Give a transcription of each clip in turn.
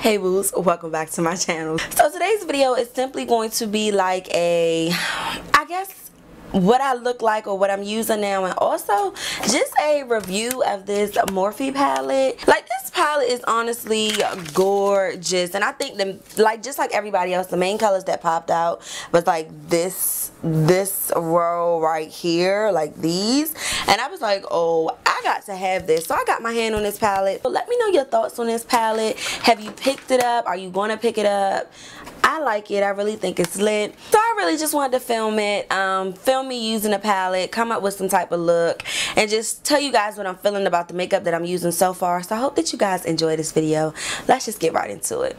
Hey boos, welcome back to my channel. So today's video is simply going to be like I guess what I look like or what I'm using now, and also just a review of this Morphe palette. Like, this palette is honestly gorgeous, and I think just like everybody else, the main colors that popped out was like this row right here, like these, and I was like, oh, I got to have this. So I got my hand on this palette. So let me know your thoughts on this palette. Have you picked it up? Are you going to pick it up? I like it. I really think it's lit. So I really just wanted to film it, film me using a palette, come up with some type of look, and just tell you guys what I'm feeling about the makeup that I'm using so far. So I hope that you guys enjoy this video. Let's just get right into it.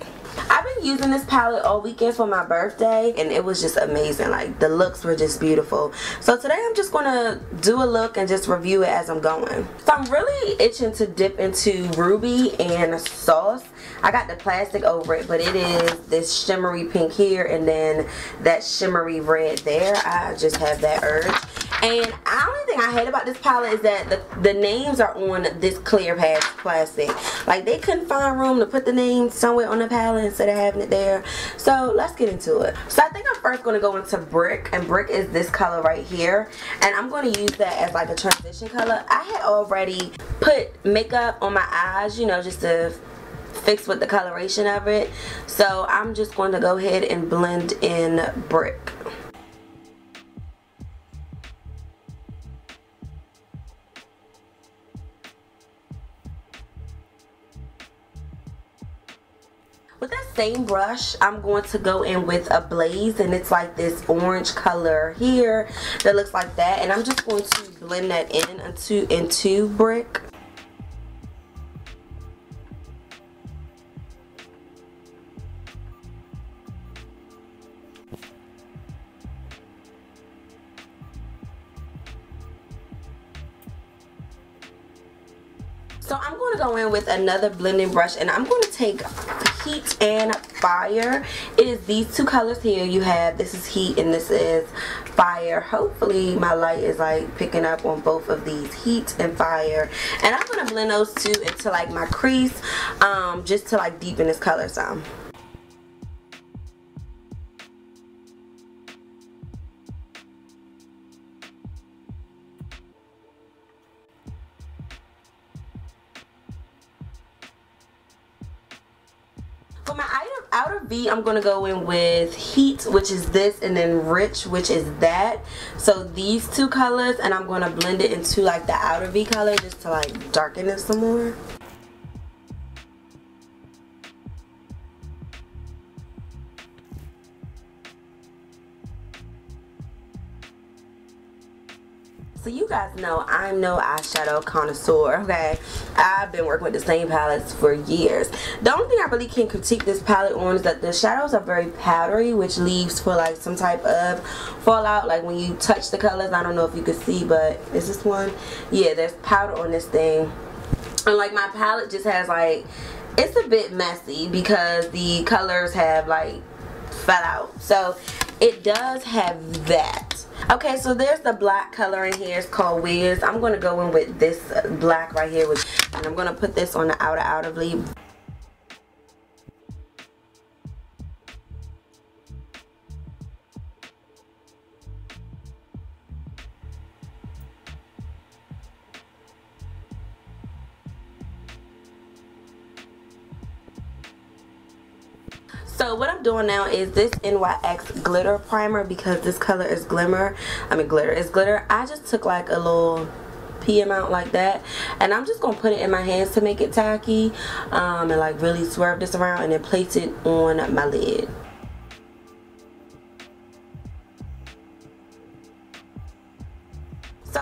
I've been using this palette all weekend for my birthday, and it was just amazing. Like, the looks were just beautiful. So today I'm just gonna do a look and just review it as I'm going. So I'm really itching to dip into Ruby and Sauce. I got the plastic over it, but it is this shimmery pink here and then that shimmery red there. I just have that urge. And the only thing I hate about this palette is that the names are on this clear plastic. Like, they couldn't find room to put the name somewhere on the palette instead of having it there. So let's get into it. So I think I'm first going to go into Brick, and Brick is this color right here, and I'm going to use that as like a transition color. I had already put makeup on my eyes, you know, just to fix with the coloration of it. So I'm just going to go ahead and blend in Brick. With that same brush, I'm going to go in with a Blaze, and it's like this orange color here that looks like that, and I'm just going to blend that into Brick. So I'm going to go in with another blending brush, and I'm going to take Heat and Fire. It is these two colors here. You have, this is Heat and this is Fire. Hopefully my light is like picking up on both of these, Heat and Fire. And I'm going to blend those two into like my crease, just to like deepen this color some. For my outer V, I'm going to go in with Heat, which is this, and then Rich, which is that. So these two colors, and I'm going to blend it into like the outer V color just to like darken it some more. So you guys know I'm no eyeshadow connoisseur, okay? I've been working with the same palettes for years. The only thing I really can critique this palette on is that the shadows are very powdery, which leaves for like some type of fallout. Like when you touch the colors, I don't know if you could see, but is this one? Yeah, there's powder on this thing. And like my palette just has like, it's a bit messy because the colors have like fell out. So it does have that. Okay, so there's the black color in here. It's called Wiz. I'm going to go in with this black right here, and I'm going to put this on the outer V. So what I'm doing now is this NYX glitter primer, because this color is glitter. I just took like a little pea amount like that, and I'm just gonna put it in my hands to make it tacky, and like really swerve this around and then place it on my lid.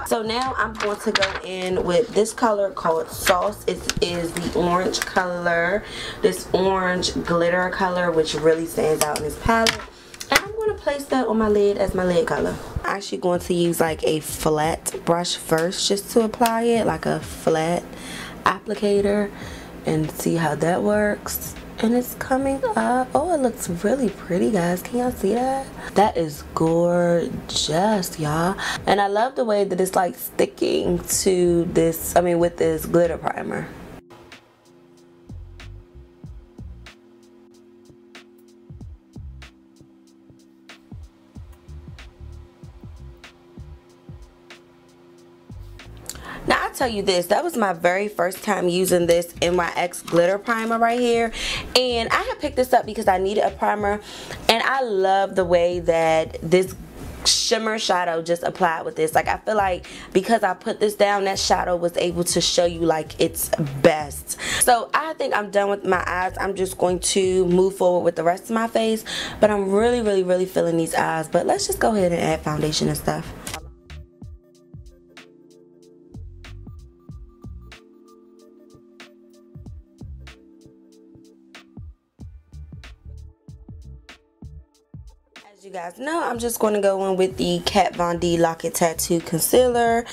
So now I'm going to go in with this color called Sauce. It is the orange color, this orange glitter color, which really stands out in this palette. And I'm going to place that on my lid as my lid color. I'm actually going to use like a flat brush first just to apply it, like a flat applicator, and see how that works. And it's coming up. Oh, it looks really pretty, guys. Can y'all see that? That is gorgeous, y'all. And I love the way that it's like sticking to this, with this glitter primer. tell you this, that was my very first time using this NYX glitter primer right here, and I had picked this up because I needed a primer, and I love the way that this shimmer shadow just applied with this. Like, I feel like because I put this down, that shadow was able to show you like its best. So I think I'm done with my eyes. I'm just going to move forward with the rest of my face, but I'm really feeling these eyes. But let's just go ahead and add foundation and stuff. As you guys know, I'm just going to go in with the Kat Von D Lock It Tattoo Concealer.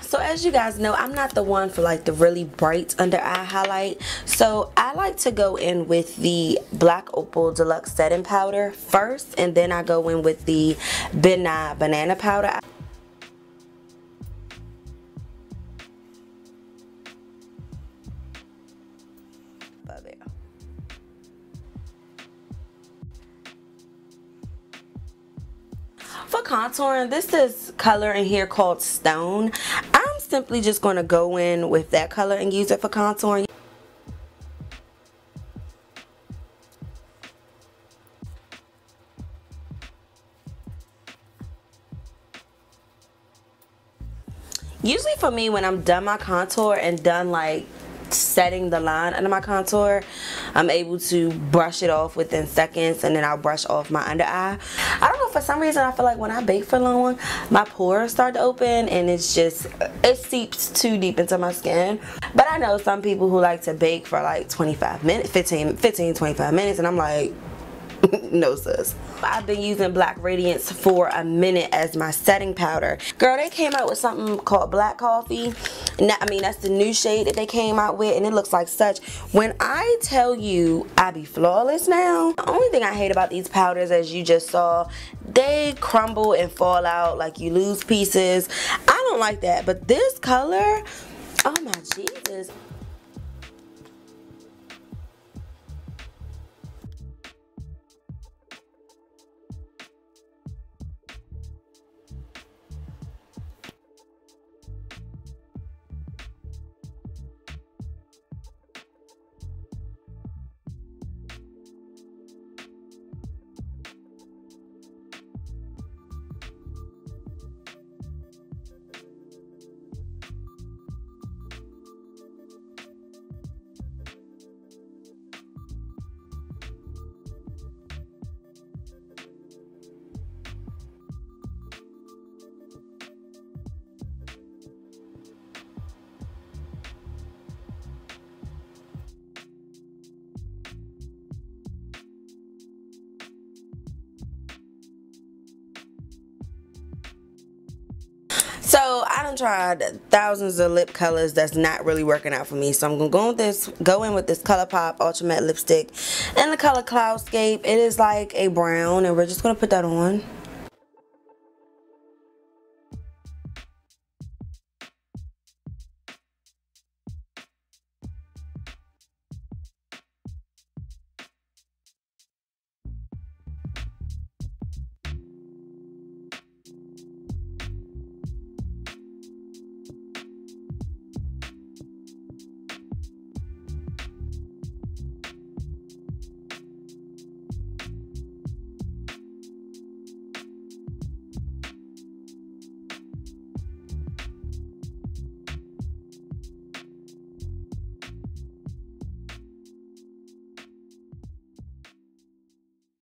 So as you guys know, I'm not the one for like the really bright under eye highlight. So I like to go in with the Black Opal Deluxe Setting Powder first, and then I go in with the Midnight Banana Powder. For contouring, this is color in here called Stone. I'm simply just going to go in with that color and use it for contouring. Usually for me, when I'm done my contour and done like setting the line under my contour, I'm able to brush it off within seconds, and then I'll brush off my under eye. I don't know, for some reason I feel like when I bake for long, my pores start to open and it's just, it seeps too deep into my skin. But I know some people who like to bake for like 25 minutes, 15, 25 minutes, and I'm like, no sis. I've been using Black Radiance for a minute as my setting powder. Girl, they came out with something called Black Coffee. Now, I mean, that's the new shade that they came out with, and it looks like such. When I tell you I be flawless now, the only thing I hate about these powders, as you just saw, they crumble and fall out, like you lose pieces. I don't like that, but this color, oh my Jesus. So I done tried thousands of lip colors that's not really working out for me. So I'm gonna go in with this Colorpop Ultra Matte lipstick in the color Cloudscape. It is like a brown, and we're just gonna put that on.